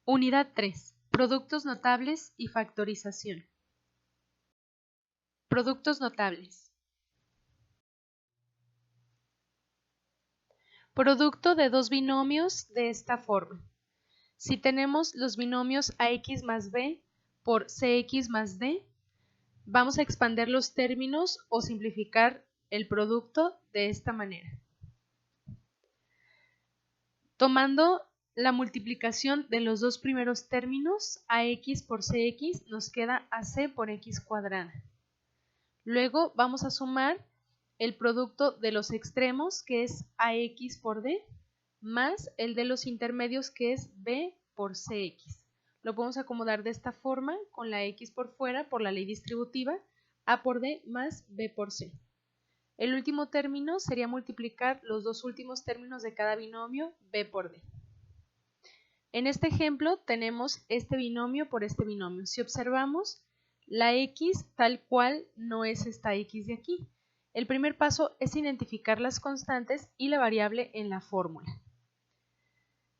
Unidad 3. Productos notables y factorización. Productos notables. Producto de dos binomios de esta forma. Si tenemos los binomios ax más b por cx más d, vamos a expander los términos o simplificar el producto de esta manera. Tomando la multiplicación de los dos primeros términos, ax por cx nos queda ac por x cuadrada. Luego vamos a sumar el producto de los extremos, que es ax por d, más el de los intermedios, que es b por cx. Lo podemos acomodar de esta forma, con la x por fuera por la ley distributiva, a por d más b por c. El último término sería multiplicar los dos últimos términos de cada binomio, b por d. En este ejemplo tenemos este binomio por este binomio. Si observamos, la x tal cual no es esta x de aquí. El primer paso es identificar las constantes y la variable en la fórmula.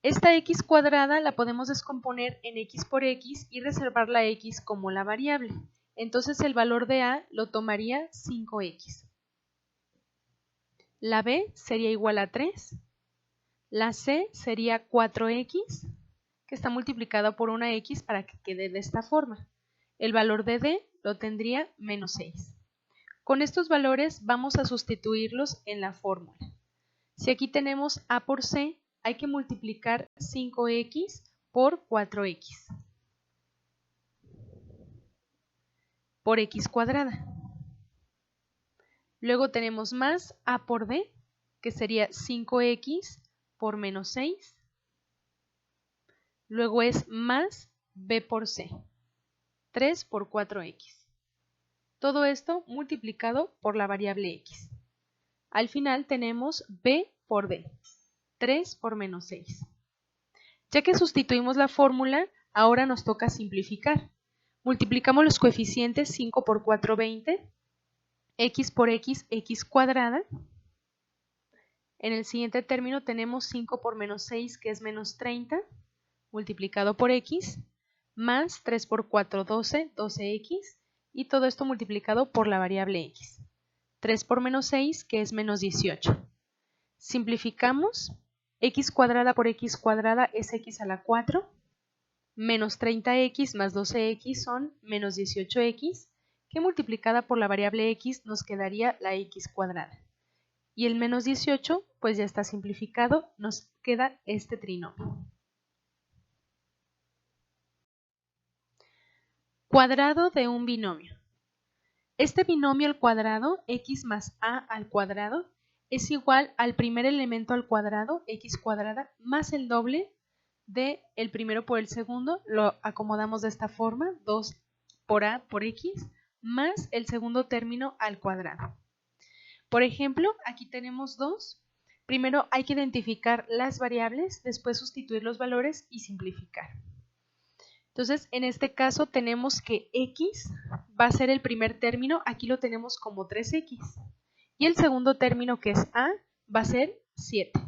Esta x cuadrada la podemos descomponer en x por x y reservar la x como la variable. Entonces el valor de a lo tomaría 5x. La b sería igual a 3. La c sería 4x, que está multiplicada por una x para que quede de esta forma. El valor de d lo tendría menos 6. Con estos valores vamos a sustituirlos en la fórmula. Si aquí tenemos a por c, hay que multiplicar 5x por 4x por x cuadrada. Luego tenemos más a por d, que sería 5x por menos 6. Luego es más b por c, 3 por 4x. Todo esto multiplicado por la variable x. Al final tenemos b por d, 3 por menos 6. Ya que sustituimos la fórmula, ahora nos toca simplificar. Multiplicamos los coeficientes 5 por 4, 20, x por x, x cuadrada. En el siguiente término tenemos 5 por menos 6, que es menos 30, multiplicado por x, más 3 por 4, 12, 12x, y todo esto multiplicado por la variable x. 3 por menos 6, que es menos 18. Simplificamos, x cuadrada por x cuadrada es x a la 4, menos 30x más 12x son menos 18x, que multiplicada por la variable x nos quedaría la x cuadrada. Y el menos 18, pues ya está simplificado, nos queda este trinomio. Cuadrado de un binomio. Este binomio al cuadrado, x más a al cuadrado, es igual al primer elemento al cuadrado, x cuadrada, más el doble de el primero por el segundo. Lo acomodamos de esta forma, 2 por a por x, más el segundo término al cuadrado. Por ejemplo, aquí tenemos 2. Primero hay que identificar las variables, después sustituir los valores y simplificar. Entonces, en este caso tenemos que x va a ser el primer término, aquí lo tenemos como 3x. Y el segundo término, que es a, va a ser 7.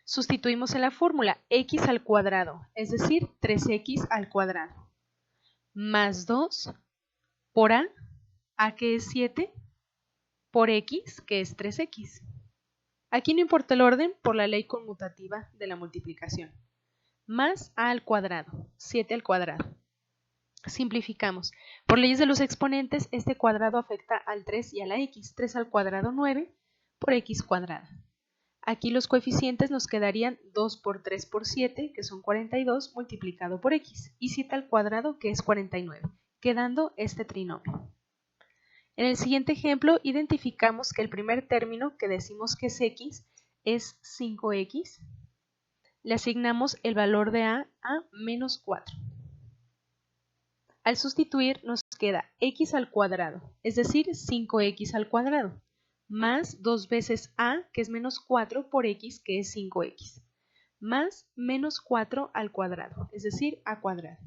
Sustituimos en la fórmula x al cuadrado, es decir, 3x al cuadrado, más 2 por a que es 7, por x, que es 3x. Aquí no importa el orden por la ley conmutativa de la multiplicación. Más a al cuadrado, 7 al cuadrado. Simplificamos. Por leyes de los exponentes, este cuadrado afecta al 3 y a la x. 3 al cuadrado, 9, por x cuadrada. Aquí los coeficientes nos quedarían 2 por 3 por 7, que son 42, multiplicado por x. Y 7 al cuadrado, que es 49, quedando este trinomio. En el siguiente ejemplo, identificamos que el primer término, que decimos que es x, es 5x. Le asignamos el valor de a menos 4. Al sustituir nos queda x al cuadrado, es decir, 5x al cuadrado, más 2 veces a, que es menos 4, por x, que es 5x, más menos 4 al cuadrado, es decir, a cuadrado.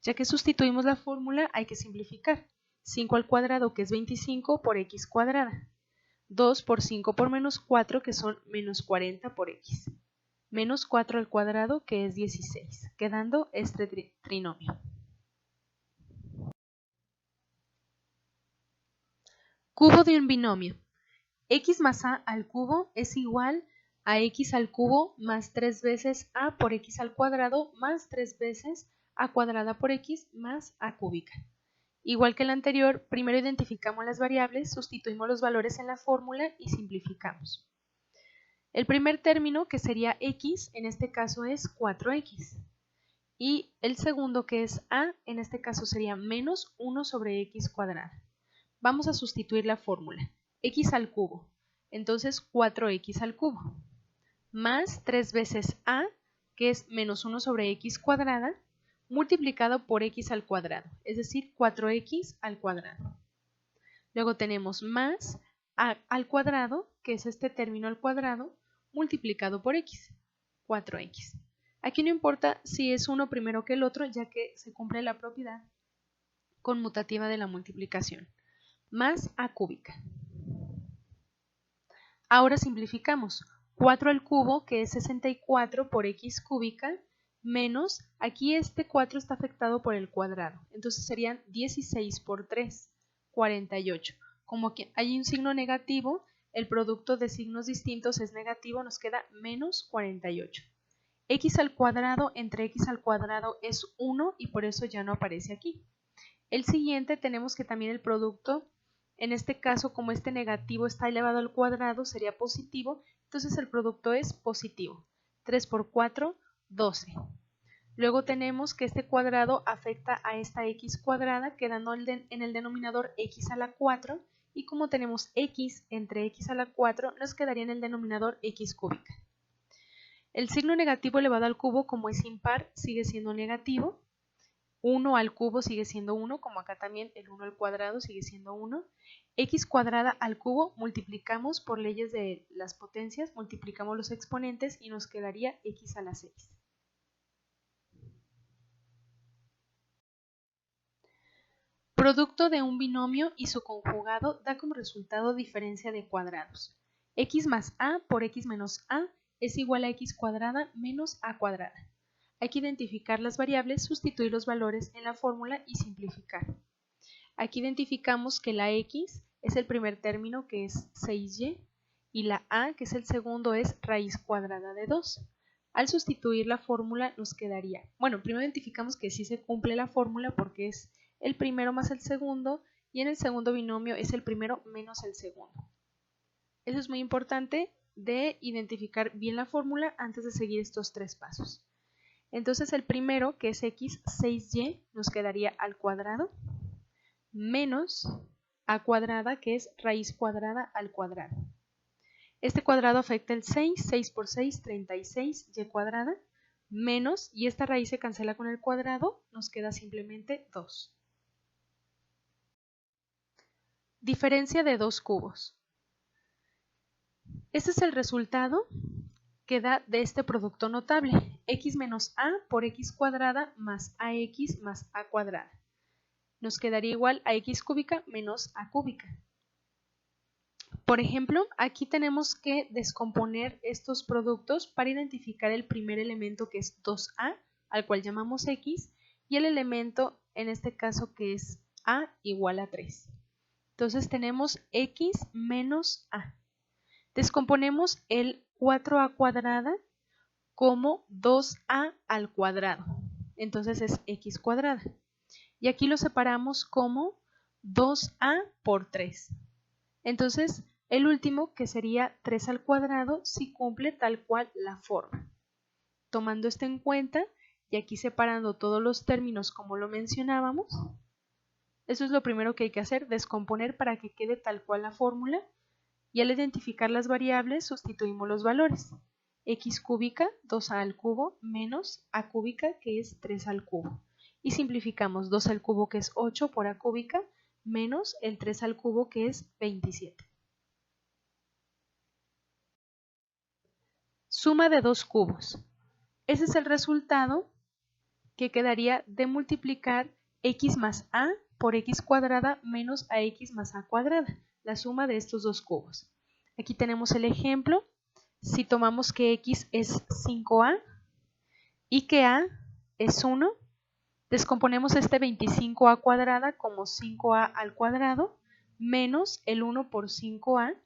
Ya que sustituimos la fórmula, hay que simplificar. 5 al cuadrado, que es 25, por x cuadrada. 2 por 5 por menos 4, que son menos 40 por x. menos 4 al cuadrado, que es 16, quedando este trinomio. Cubo de un binomio. X más a al cubo es igual a x al cubo más 3 veces a por x al cuadrado más 3 veces a cuadrada por x más a cúbica. Igual que el anterior, primero identificamos las variables, sustituimos los valores en la fórmula y simplificamos. El primer término, que sería x, en este caso es 4x. Y el segundo, que es a, en este caso sería menos 1 sobre x cuadrada. Vamos a sustituir la fórmula. X al cubo, entonces 4x al cubo, más 3 veces a, que es menos 1 sobre x cuadrada, multiplicado por x al cuadrado, es decir, 4x al cuadrado. Luego tenemos más a al cuadrado, que es este término al cuadrado, multiplicado por x, 4x. Aquí no importa si es uno primero que el otro, ya que se cumple la propiedad conmutativa de la multiplicación, más a cúbica. Ahora simplificamos. 4 al cubo, que es 64 por x cúbica, menos, aquí este 4 está afectado por el cuadrado, entonces serían 16 por 3, 48. Como que hay un signo negativo, el producto de signos distintos es negativo, nos queda menos 48. X al cuadrado entre x al cuadrado es 1 y por eso ya no aparece aquí. El siguiente tenemos que también el producto, en este caso como este negativo está elevado al cuadrado sería positivo, entonces el producto es positivo. 3 por 4, 12. Luego tenemos que este cuadrado afecta a esta x cuadrada, quedando en el denominador x a la 4, y como tenemos x entre x a la 4, nos quedaría en el denominador x cúbica. El signo negativo elevado al cubo, como es impar, sigue siendo negativo. 1 al cubo sigue siendo 1, como acá también el 1 al cuadrado sigue siendo 1. X cuadrada al cubo multiplicamos por leyes de las potencias, multiplicamos los exponentes y nos quedaría x a la 6. Producto de un binomio y su conjugado da como resultado diferencia de cuadrados. X más a por x menos a es igual a x cuadrada menos a cuadrada. Hay que identificar las variables, sustituir los valores en la fórmula y simplificar. Aquí identificamos que la x es el primer término, que es 6y, y la a, que es el segundo, es raíz cuadrada de 2. Al sustituir la fórmula nos quedaría, bueno, primero identificamos que sí se cumple la fórmula porque es el primero más el segundo, y en el segundo binomio es el primero menos el segundo. Eso es muy importante de identificar bien la fórmula antes de seguir estos tres pasos. Entonces el primero, que es x, 6y, nos quedaría al cuadrado, menos a cuadrada, que es raíz cuadrada al cuadrado. Este cuadrado afecta el 6, 6 por 6, 36, y cuadrada, menos, y esta raíz se cancela con el cuadrado, nos queda simplemente 2. Diferencia de dos cubos. Este es el resultado que da de este producto notable, x menos a por x cuadrada más ax más a cuadrada. Nos quedaría igual a x cúbica menos a cúbica. Por ejemplo, aquí tenemos que descomponer estos productos para identificar el primer elemento, que es 2a, al cual llamamos x, y el elemento, en este caso, que es a igual a 3. Entonces tenemos x menos a. Descomponemos el 4a cuadrada como 2a al cuadrado. Entonces es x cuadrada. Y aquí lo separamos como 2a por 3. Entonces, el último, que sería 3 al cuadrado, sí cumple tal cual la forma. Tomando esto en cuenta, y aquí separando todos los términos como lo mencionábamos, eso es lo primero que hay que hacer, descomponer para que quede tal cual la fórmula, y al identificar las variables sustituimos los valores. X cúbica, 2a al cubo, menos a cúbica, que es 3 al cubo. Y simplificamos 2 al cubo, que es 8 por a cúbica, menos el 3 al cubo, que es 27. Suma de dos cubos. Ese es el resultado que quedaría de multiplicar x más a por x cuadrada menos ax más a cuadrada, la suma de estos dos cubos. Aquí tenemos el ejemplo, si tomamos que x es 5a y que a es 1, descomponemos este 25a cuadrada como 5a al cuadrado menos el 1 por 5a,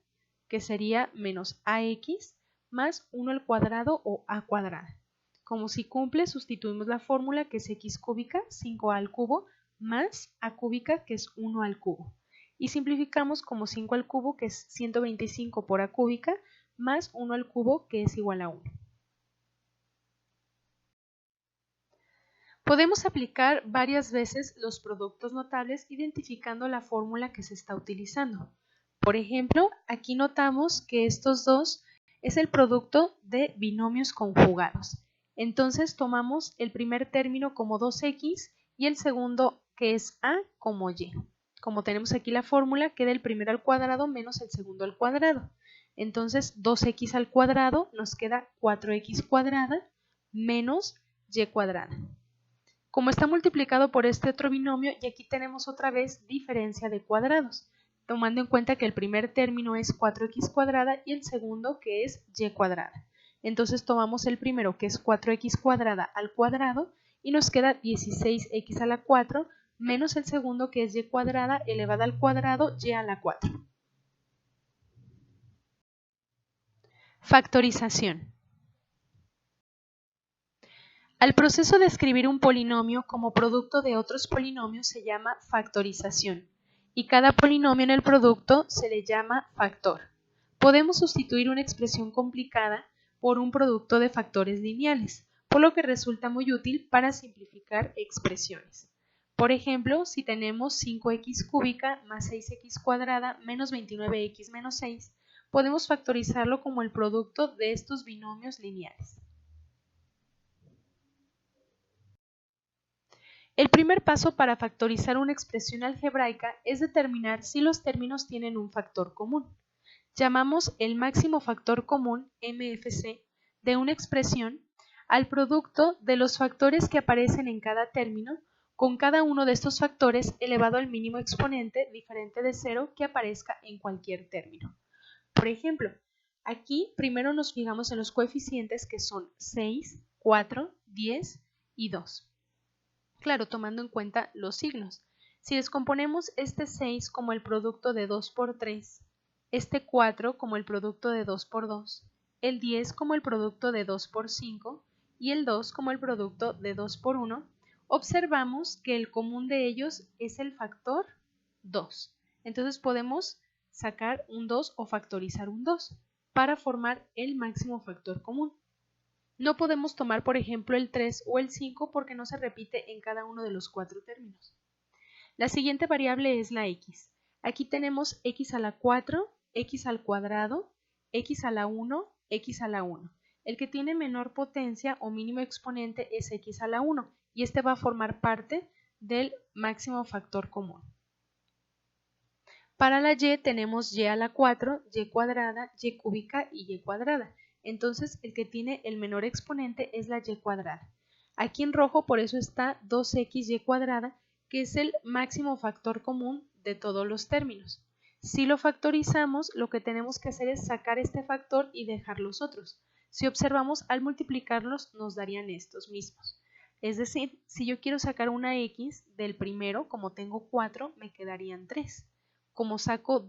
que sería menos ax, más 1 al cuadrado o a cuadrada. Como si cumple, sustituimos la fórmula, que es x cúbica, 5a al cubo, más a cúbica, que es 1 al cubo. Y simplificamos como 5 al cubo, que es 125 por a cúbica, más 1 al cubo, que es igual a 1. Podemos aplicar varias veces los productos notables identificando la fórmula que se está utilizando. Por ejemplo, aquí notamos que estos dos es el producto de binomios conjugados. Entonces tomamos el primer término como 2x y el segundo, que es a, como y. Como tenemos aquí la fórmula, queda el primero al cuadrado menos el segundo al cuadrado. Entonces 2x al cuadrado nos queda 4x cuadrada menos y cuadrada. Como está multiplicado por este otro binomio, y aquí tenemos otra vez diferencia de cuadrados, tomando en cuenta que el primer término es 4x cuadrada y el segundo, que es y cuadrada. Entonces tomamos el primero, que es 4x cuadrada al cuadrado, y nos queda 16x a la 4 menos el segundo, que es y cuadrada elevada al cuadrado y a la 4. Factorización. Al proceso de escribir un polinomio como producto de otros polinomios se llama factorización, y cada polinomio en el producto se le llama factor. Podemos sustituir una expresión complicada por un producto de factores lineales, por lo que resulta muy útil para simplificar expresiones. Por ejemplo, si tenemos 5x cúbica más 6x cuadrada menos 29x menos 6, podemos factorizarlo como el producto de estos binomios lineales. El primer paso para factorizar una expresión algebraica es determinar si los términos tienen un factor común. Llamamos el máximo factor común, MFC, de una expresión al producto de los factores que aparecen en cada término, con cada uno de estos factores elevado al mínimo exponente diferente de 0 que aparezca en cualquier término. Por ejemplo, aquí primero nos fijamos en los coeficientes, que son 6, 4, 10 y 2. Claro, tomando en cuenta los signos. Si descomponemos este 6 como el producto de 2 por 3, este 4 como el producto de 2 por 2, el 10 como el producto de 2 por 5 y el 2 como el producto de 2 por 1, observamos que el común de ellos es el factor 2. Entonces podemos sacar un 2 o factorizar un 2 para formar el máximo factor común. No podemos tomar, por ejemplo, el 3 o el 5 porque no se repite en cada uno de los 4 términos. La siguiente variable es la x. Aquí tenemos x a la 4, x al cuadrado, x a la 1, x a la 1. El que tiene menor potencia o mínimo exponente es x a la 1 y este va a formar parte del máximo factor común. Para la y tenemos y a la 4, y cuadrada, y cúbica y y cuadrada. Entonces el que tiene el menor exponente es la y cuadrada. Aquí en rojo por eso está 2xy cuadrada, que es el máximo factor común de todos los términos. Si lo factorizamos, lo que tenemos que hacer es sacar este factor y dejar los otros. Si observamos, al multiplicarlos nos darían estos mismos. Es decir, si yo quiero sacar una x del primero, como tengo 4, me quedarían 3. Como saco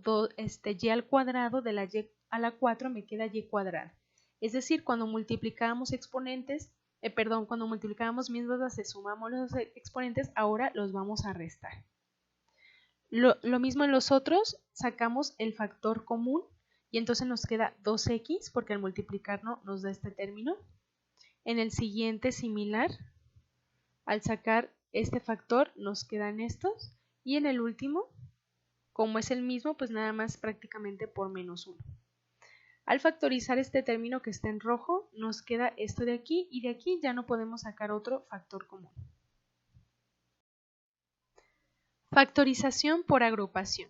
y al cuadrado de la y a la 4, me queda y cuadrada. Es decir, cuando multiplicábamos exponentes, cuando multiplicábamos mismas bases, sumamos los exponentes, ahora los vamos a restar. Lo mismo en los otros, sacamos el factor común y entonces nos queda 2x, porque al multiplicarnos nos da este término. En el siguiente similar, al sacar este factor nos quedan estos, y en el último, como es el mismo, pues nada más prácticamente por menos 1. Al factorizar este término que está en rojo, nos queda esto de aquí, y de aquí ya no podemos sacar otro factor común. Factorización por agrupación.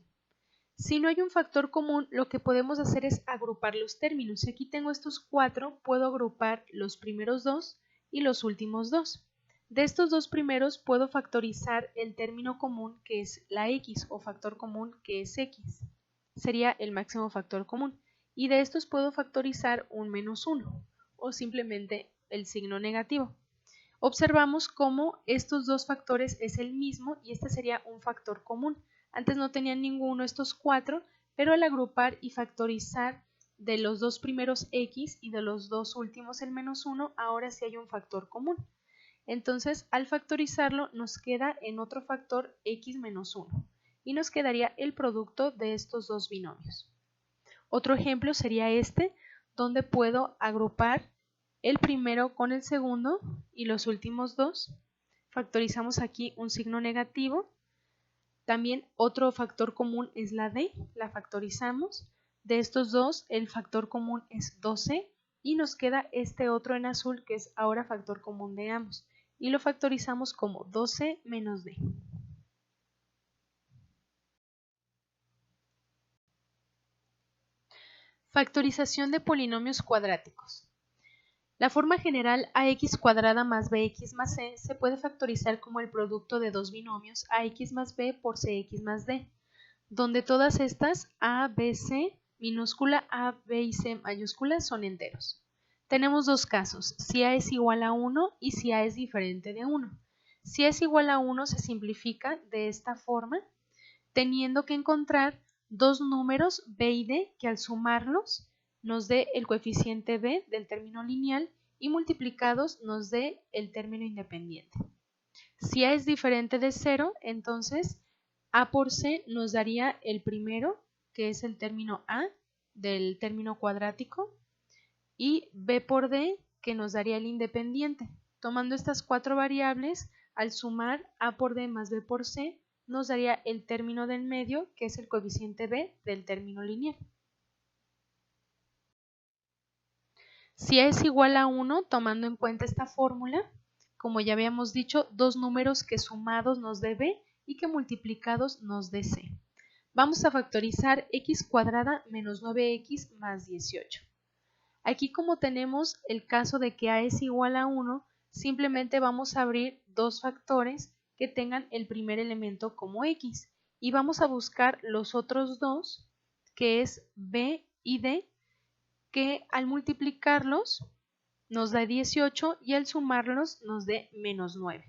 Si no hay un factor común, lo que podemos hacer es agrupar los términos. Si aquí tengo estos 4, puedo agrupar los primeros 2 y los últimos 2. De estos dos primeros puedo factorizar el término común, que es la x, o factor común, que es x. Sería el máximo factor común. y de estos puedo factorizar un menos 1 o simplemente el signo negativo. Observamos cómo estos dos factores es el mismo y este sería un factor común. Antes no tenían ninguno estos cuatro, pero al agrupar y factorizar de los dos primeros x y de los dos últimos el menos 1, ahora sí hay un factor común. Entonces, al factorizarlo nos queda en otro factor x menos 1 y nos quedaría el producto de estos dos binomios. Otro ejemplo sería este, donde puedo agrupar el primero con el segundo y los últimos dos. Factorizamos aquí un signo negativo. También otro factor común es la d, la factorizamos. De estos dos, el factor común es 12 y nos queda este otro en azul que es ahora factor común de ambos. Y lo factorizamos como 12 menos d. Factorización de polinomios cuadráticos. La forma general ax cuadrada más bx más c se puede factorizar como el producto de dos binomios ax más b por cx más d, donde todas estas a, b, c, minúscula, a, b y c mayúscula son enteros. Tenemos dos casos, si a es igual a 1 y si a es diferente de 1. Si a es igual a 1 se simplifica de esta forma, teniendo que encontrar dos números b y d que al sumarlos nos dé el coeficiente b del término lineal y multiplicados nos dé el término independiente. Si a es diferente de 0, entonces a por c nos daría el primero, que es el término a del término cuadrático, y b por d, que nos daría el independiente. Tomando estas cuatro variables, al sumar a por d más b por c, nos daría el término del medio, que es el coeficiente b del término lineal. Si a es igual a 1, tomando en cuenta esta fórmula, como ya habíamos dicho, dos números que sumados nos dé b y que multiplicados nos dé c. Vamos a factorizar x cuadrada menos 9x más 18. Aquí como tenemos el caso de que a es igual a 1, simplemente vamos a abrir dos factores que tengan el primer elemento como x y vamos a buscar los otros dos, que es b y d, que al multiplicarlos nos da 18 y al sumarlos nos dé menos 9.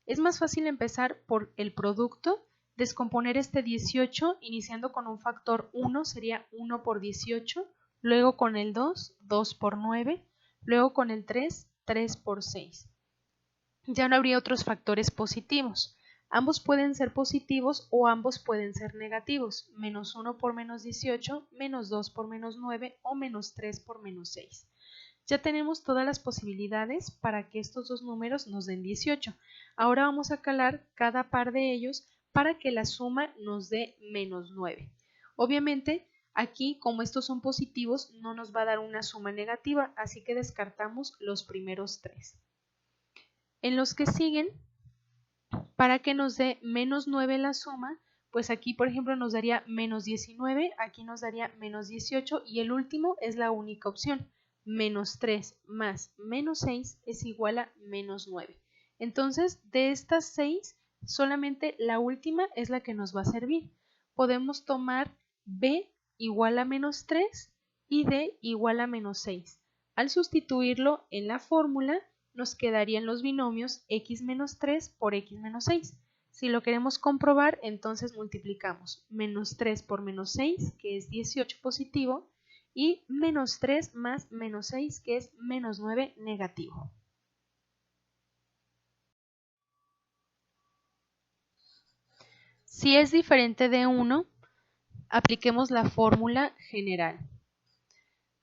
Es más fácil empezar por el producto, descomponer este 18 iniciando con un factor 1 sería 1 por 18, luego con el 2, 2 por 9, luego con el 3, 3 por 6. Ya no habría otros factores positivos. Ambos pueden ser positivos o ambos pueden ser negativos. Menos 1 por menos 18, menos 2 por menos 9 o menos 3 por menos 6. Ya tenemos todas las posibilidades para que estos dos números nos den 18. Ahora vamos a calar cada par de ellos para que la suma nos dé menos 9. Obviamente, aquí como estos son positivos no nos va a dar una suma negativa, así que descartamos los primeros tres. En los que siguen, para que nos dé menos 9 la suma, pues aquí por ejemplo nos daría menos 19, aquí nos daría menos 18 y el último es la única opción. Menos 3 más menos 6 es igual a menos 9. Entonces, de estas 6, solamente la última es la que nos va a servir. Podemos tomar b igual a menos 3 y d igual a menos 6. Al sustituirlo en la fórmula, nos quedarían los binomios x menos 3 por x menos 6. Si lo queremos comprobar, entonces multiplicamos menos 3 por menos 6, que es 18 positivo, y menos 3 más menos 6, que es menos 9 negativo. Si es diferente de 1, apliquemos la fórmula general.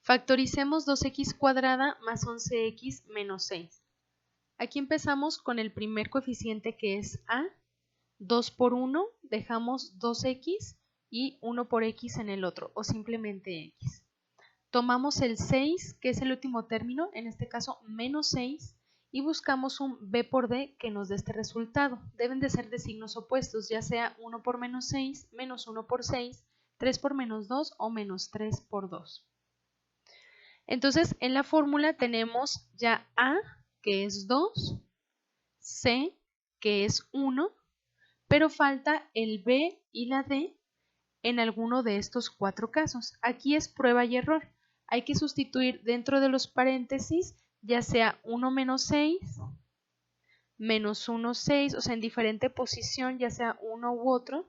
Factoricemos 2x cuadrada más 11x menos 6. Aquí empezamos con el primer coeficiente que es a. 2 por 1 dejamos 2x y 1 por x en el otro, o simplemente x. Tomamos el 6, que es el último término, en este caso menos 6, y buscamos un b por d que nos dé este resultado. Deben de ser de signos opuestos, ya sea 1 por menos 6, menos 1 por 6, 3 por menos 2 o menos 3 por 2. Entonces, en la fórmula tenemos ya a, que es 2, c, que es 1, pero falta el b y la d en alguno de estos 4 casos. Aquí es prueba y error. Hay que sustituir dentro de los paréntesis ya sea 1 menos 6, menos 1, 6, o sea en diferente posición, ya sea uno u otro,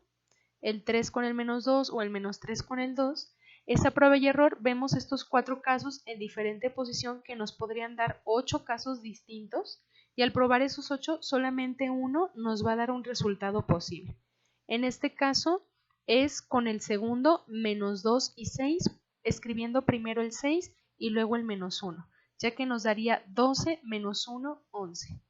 el 3 con el menos 2 o el menos 3 con el 2. Esta prueba y error vemos estos 4 casos en diferente posición que nos podrían dar 8 casos distintos y al probar esos 8 solamente uno nos va a dar un resultado posible. En este caso es con el segundo menos 2 y 6, escribiendo primero el 6 y luego el menos 1, ya que nos daría 12 menos 1, 11.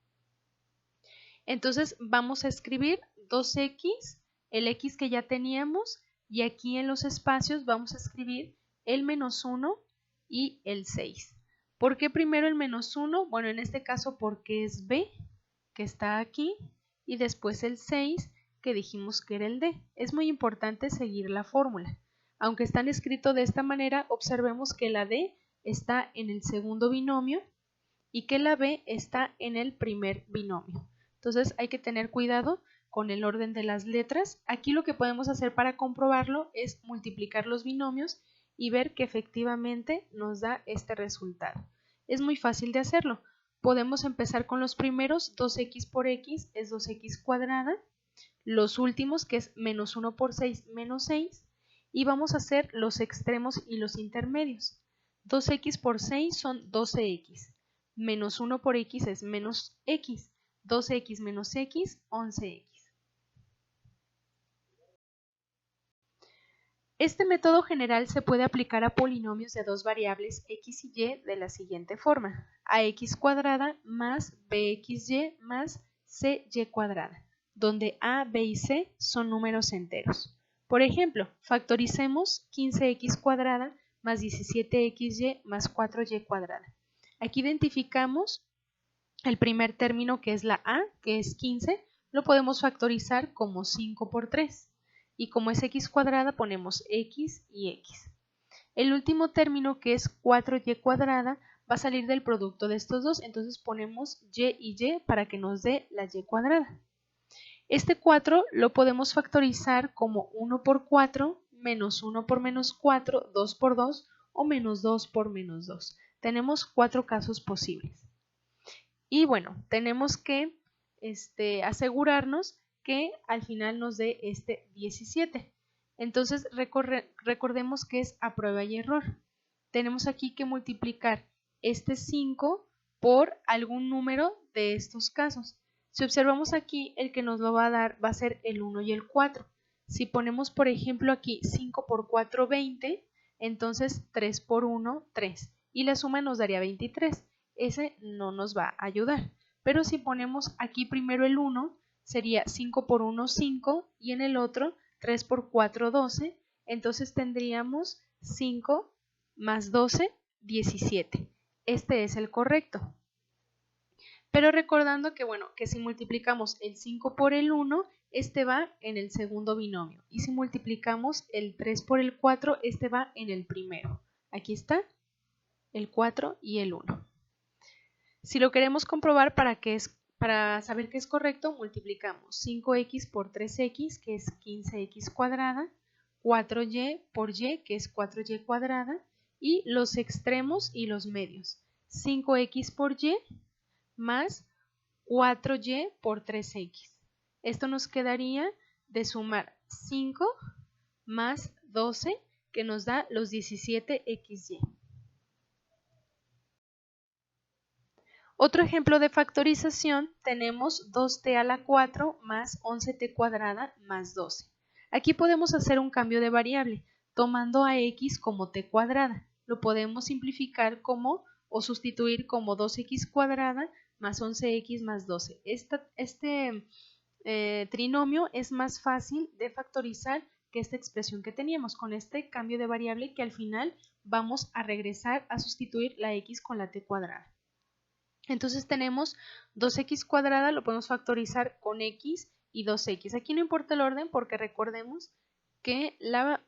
Entonces vamos a escribir 2x, el x que ya teníamos, y aquí en los espacios vamos a escribir el menos 1 y el 6. ¿Por qué primero el menos 1? Bueno, en este caso porque es b, que está aquí, y después el 6, que dijimos que era el d. Es muy importante seguir la fórmula. Aunque están escritos de esta manera, observemos que la d está en el segundo binomio y que la b está en el primer binomio. Entonces hay que tener cuidado con el orden de las letras. Aquí lo que podemos hacer para comprobarlo es multiplicar los binomios y ver que efectivamente nos da este resultado. Es muy fácil de hacerlo. Podemos empezar con los primeros, 2x por x es 2x cuadrada, los últimos que es menos 1 por 6 menos 6, y vamos a hacer los extremos y los intermedios. 2x por 6 son 12x, menos 1 por x es menos x, 12x menos x, 11x. Este método general se puede aplicar a polinomios de dos variables x y y de la siguiente forma: ax cuadrada más bxy más cy cuadrada, donde a, b y c son números enteros. Por ejemplo, factoricemos 15x cuadrada más 17xy más 4y cuadrada. Aquí identificamos el primer término, que es la a, que es 15, lo podemos factorizar como 5 por 3. Y como es x cuadrada, ponemos x y x. El último término, que es 4y cuadrada, va a salir del producto de estos dos, entonces ponemos y para que nos dé la y cuadrada. Este 4 lo podemos factorizar como 1 por 4, menos 1 por menos 4, 2 por 2 o menos 2 por menos 2. Tenemos 4 casos posibles. Y bueno, tenemos que asegurarnos que al final nos dé este 17. Entonces recordemos que es a prueba y error. Tenemos aquí que multiplicar este 5 por algún número de estos casos. Si observamos aquí, el que nos lo va a dar va a ser el 1 y el 4. Si ponemos, por ejemplo, aquí 5 por 4, 20, entonces 3 por 1, 3. Y la suma nos daría 23. Ese no nos va a ayudar. Pero si ponemos aquí primero el 1, sería 5 por 1, 5, y en el otro 3 por 4, 12. Entonces tendríamos 5 más 12, 17. Este es el correcto. Pero recordando que, bueno, que si multiplicamos el 5 por el 1, este va en el segundo binomio. Y si multiplicamos el 3 por el 4, este va en el primero. Aquí está el 4 y el 1. Si lo queremos comprobar para saber que es correcto, multiplicamos 5x por 3x, que es 15x cuadrada, 4y por y, que es 4y cuadrada, y los extremos y los medios. 5x por y más 4y por 3x. Esto nos quedaría de sumar 5 más 12, que nos da los 17xy. Otro ejemplo de factorización, tenemos 2t a la 4 más 11t cuadrada más 12. Aquí podemos hacer un cambio de variable, tomando a x como t cuadrada. Lo podemos simplificar como o sustituir como 2x cuadrada más 11x más 12. Este trinomio es más fácil de factorizar que esta expresión que teníamos, con este cambio de variable que al final vamos a regresar a sustituir la x con la t cuadrada. Entonces tenemos 2x cuadrada, lo podemos factorizar con x y 2x. Aquí no importa el orden porque recordemos que la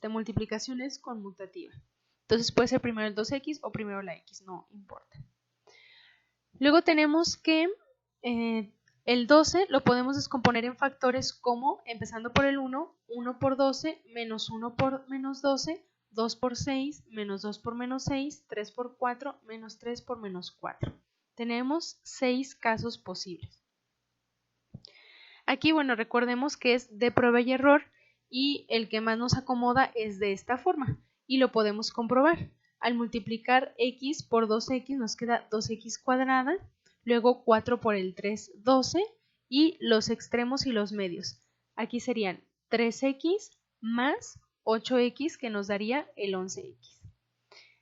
multiplicación es conmutativa. Entonces puede ser primero el 2x o primero la x, no importa. Luego tenemos que El 12 lo podemos descomponer en factores como, empezando por el 1, 1 por 12, menos 1 por menos 12, 2 por 6, menos 2 por menos 6, 3 por 4, menos 3 por menos 4. Tenemos 6 casos posibles. Aquí, bueno, recordemos que es de prueba y error y el que más nos acomoda es de esta forma y lo podemos comprobar. Al multiplicar x por 2x nos queda 2x cuadrada, luego 4 por el 3, 12 y los extremos y los medios. Aquí serían 3x más 8x que nos daría el 11x.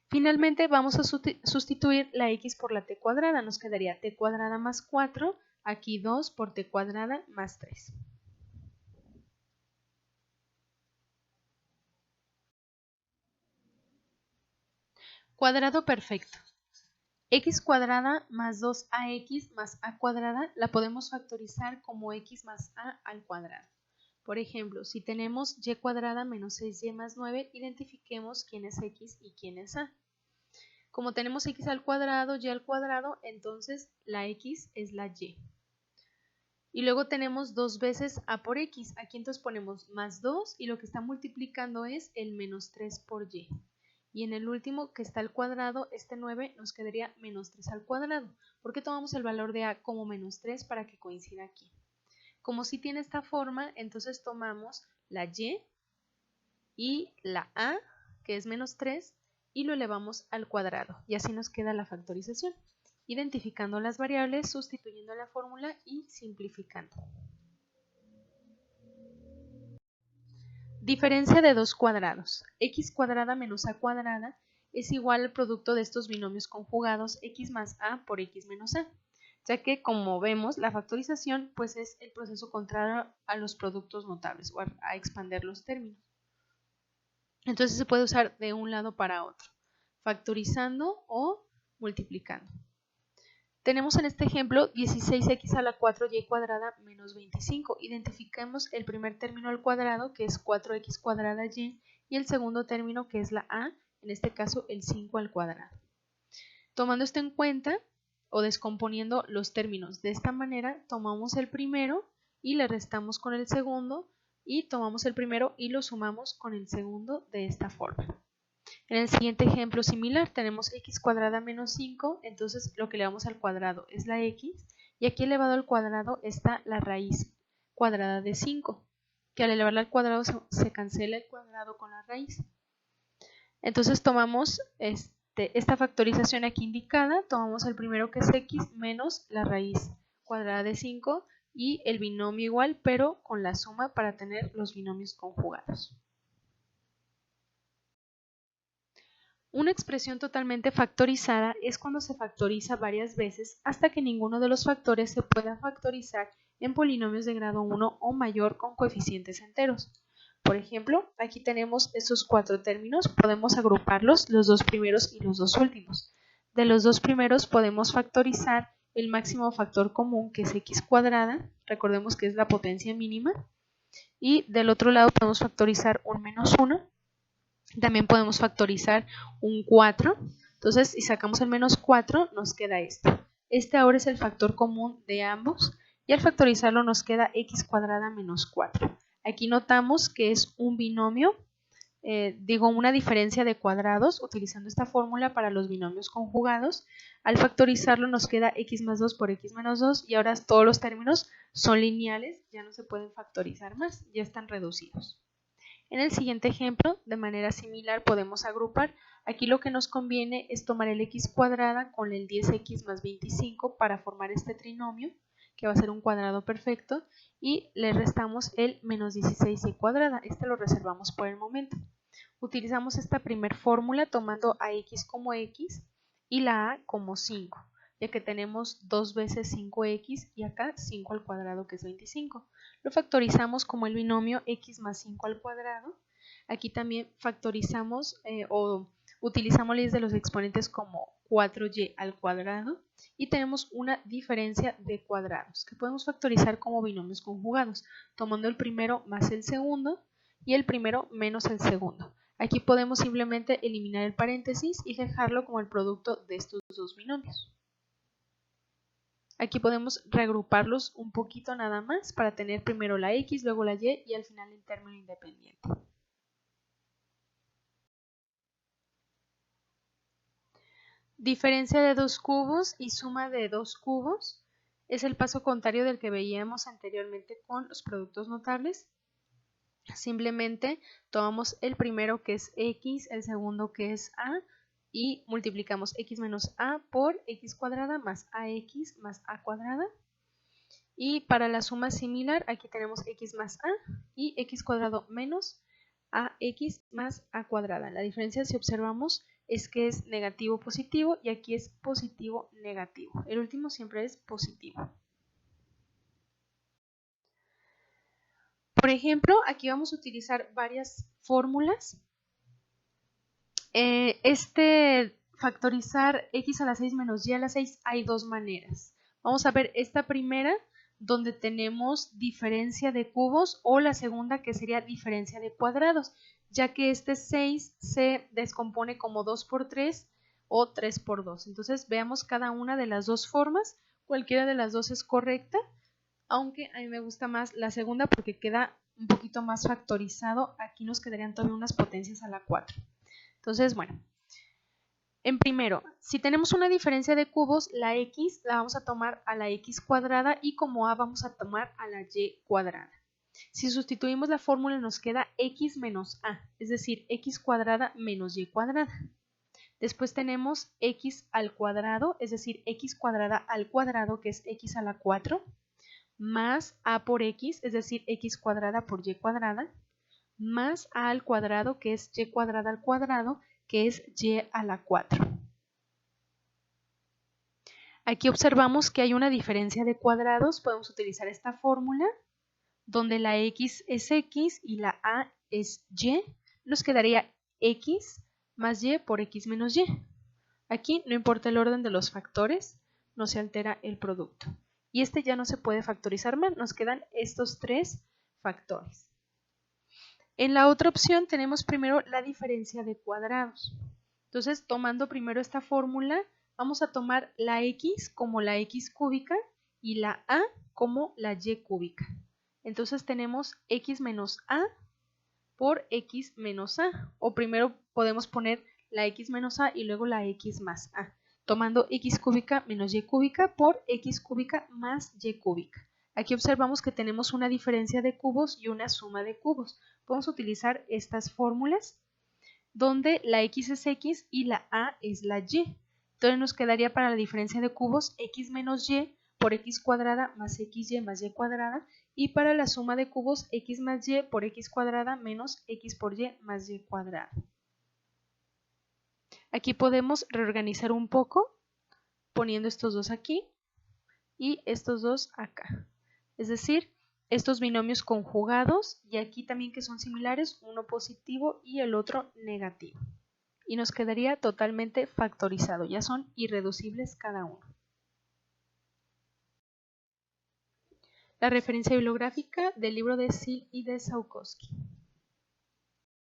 Finalmente vamos a sustituir la x por la t cuadrada, nos quedaría t cuadrada más 4, aquí 2 por t cuadrada más 3. Cuadrado perfecto. X cuadrada más 2ax más a cuadrada la podemos factorizar como x más a al cuadrado. Por ejemplo, si tenemos y cuadrada menos 6y más 9, identifiquemos quién es x y quién es a. Como tenemos x al cuadrado, y al cuadrado, entonces la x es la y. Y luego tenemos 2 veces a por x. Aquí entonces ponemos más 2 y lo que está multiplicando es el menos 3 por y. Y en el último que está al cuadrado, este 9 nos quedaría menos 3 al cuadrado. ¿Por qué tomamos el valor de a como menos 3 para que coincida aquí? Como si tiene esta forma, entonces tomamos la y la a, que es menos 3, y lo elevamos al cuadrado. Y así nos queda la factorización, identificando las variables, sustituyendo la fórmula y simplificando. Diferencia de dos cuadrados. X cuadrada menos a cuadrada es igual al producto de estos binomios conjugados x más a por x menos a, ya que como vemos la factorización pues es el proceso contrario a los productos notables o a expander los términos. Entonces se puede usar de un lado para otro, factorizando o multiplicando. Tenemos en este ejemplo 16x a la 4y cuadrada menos 25. Identifiquemos el primer término al cuadrado, que es 4x cuadrada y el segundo término, que es la a, en este caso el 5 al cuadrado. Tomando esto en cuenta o descomponiendo los términos de esta manera, tomamos el primero y le restamos con el segundo y tomamos el primero y lo sumamos con el segundo de esta forma. En el siguiente ejemplo similar tenemos x cuadrada menos 5, entonces lo que elevamos al cuadrado es la x, y aquí elevado al cuadrado está la raíz cuadrada de 5, que al elevarla al cuadrado se cancela el cuadrado con la raíz. Entonces tomamos esta factorización aquí indicada, tomamos el primero que es x menos la raíz cuadrada de 5 y el binomio igual, pero con la suma para tener los binomios conjugados. Una expresión totalmente factorizada es cuando se factoriza varias veces hasta que ninguno de los factores se pueda factorizar en polinomios de grado 1 o mayor con coeficientes enteros. Por ejemplo, aquí tenemos esos 4 términos, podemos agruparlos, los dos primeros y los dos últimos. De los dos primeros podemos factorizar el máximo factor común, que es x cuadrada, recordemos que es la potencia mínima, y del otro lado podemos factorizar un menos 1. También podemos factorizar un 4, entonces si sacamos el menos 4 nos queda esto. Este ahora es el factor común de ambos y al factorizarlo nos queda x cuadrada menos 4. Aquí notamos que es un binomio, una diferencia de cuadrados utilizando esta fórmula para los binomios conjugados. Al factorizarlo nos queda x más 2 por x menos 2 y ahora todos los términos son lineales, ya no se pueden factorizar más, ya están reducidos. En el siguiente ejemplo, de manera similar, podemos agrupar. Aquí lo que nos conviene es tomar el x cuadrada con el 10x más 25 para formar este trinomio, que va a ser un cuadrado perfecto, y le restamos el menos 16y cuadrada. Este lo reservamos por el momento. Utilizamos esta primer fórmula tomando a x como x y la a como 5, ya que tenemos 2 veces 5x y acá 5 al cuadrado, que es 25. Lo factorizamos como el binomio x más 5 al cuadrado. Aquí también factorizamos o utilizamos leyes de los exponentes como 4y al cuadrado y tenemos una diferencia de cuadrados que podemos factorizar como binomios conjugados, tomando el primero más el segundo y el primero menos el segundo. Aquí podemos simplemente eliminar el paréntesis y dejarlo como el producto de estos dos binomios. Aquí podemos reagruparlos un poquito nada más para tener primero la x, luego la y y al final el término independiente. Diferencia de dos cubos y suma de dos cubos es el paso contrario del que veíamos anteriormente con los productos notables. Simplemente tomamos el primero que es x, el segundo que es a y multiplicamos x menos a por x cuadrada más ax más a cuadrada. Y para la suma similar aquí tenemos x más a y x cuadrado menos ax más a cuadrada. La diferencia, si observamos, es que es negativo positivo y aquí es positivo negativo. El último siempre es positivo. Por ejemplo, aquí vamos a utilizar varias fórmulas. Factorizar x a la 6 menos y a la 6 hay dos maneras. Vamos a ver esta primera, donde tenemos diferencia de cubos, o la segunda, que sería diferencia de cuadrados, ya que este 6 se descompone como 2 por 3 o 3 por 2. Entonces veamos cada una de las dos formas. Cualquiera de las dos es correcta, aunque a mí me gusta más la segunda porque queda un poquito más factorizado. Aquí nos quedarían todavía unas potencias a la 4. Entonces, bueno, en primero, si tenemos una diferencia de cubos, la x la vamos a tomar a la x cuadrada y como a vamos a tomar a la y cuadrada. Si sustituimos la fórmula nos queda x menos a, es decir, x cuadrada menos y cuadrada. Después tenemos x al cuadrado, es decir, x cuadrada al cuadrado, que es x a la 4, más a por x, es decir, x cuadrada por y cuadrada, más a al cuadrado, que es y cuadrada al cuadrado, que es y a la 4. Aquí observamos que hay una diferencia de cuadrados. Podemos utilizar esta fórmula donde la x es x y la a es y. Nos quedaría x más y por x menos y. Aquí no importa el orden de los factores, no se altera el producto. Y este ya no se puede factorizar más, nos quedan estos tres factores. En la otra opción tenemos primero la diferencia de cuadrados. Entonces, tomando primero esta fórmula, vamos a tomar la x como la x cúbica y la a como la y cúbica. Entonces tenemos x menos a por x menos a. O primero podemos poner la x menos a y luego la x más a. Tomando x cúbica menos y cúbica por x cúbica más y cúbica. Aquí observamos que tenemos una diferencia de cubos y una suma de cubos. Podemos utilizar estas fórmulas donde la x es x y la a es la y. Entonces nos quedaría para la diferencia de cubos x menos y por x cuadrada más xy más y cuadrada, y para la suma de cubos x más y por x cuadrada menos x por y más y cuadrada. Aquí podemos reorganizar un poco poniendo estos dos aquí y estos dos acá. Es decir, estos binomios conjugados, y aquí también que son similares, uno positivo y el otro negativo. Y nos quedaría totalmente factorizado, ya son irreducibles cada uno. La referencia bibliográfica del libro de Sill y de Saukowski.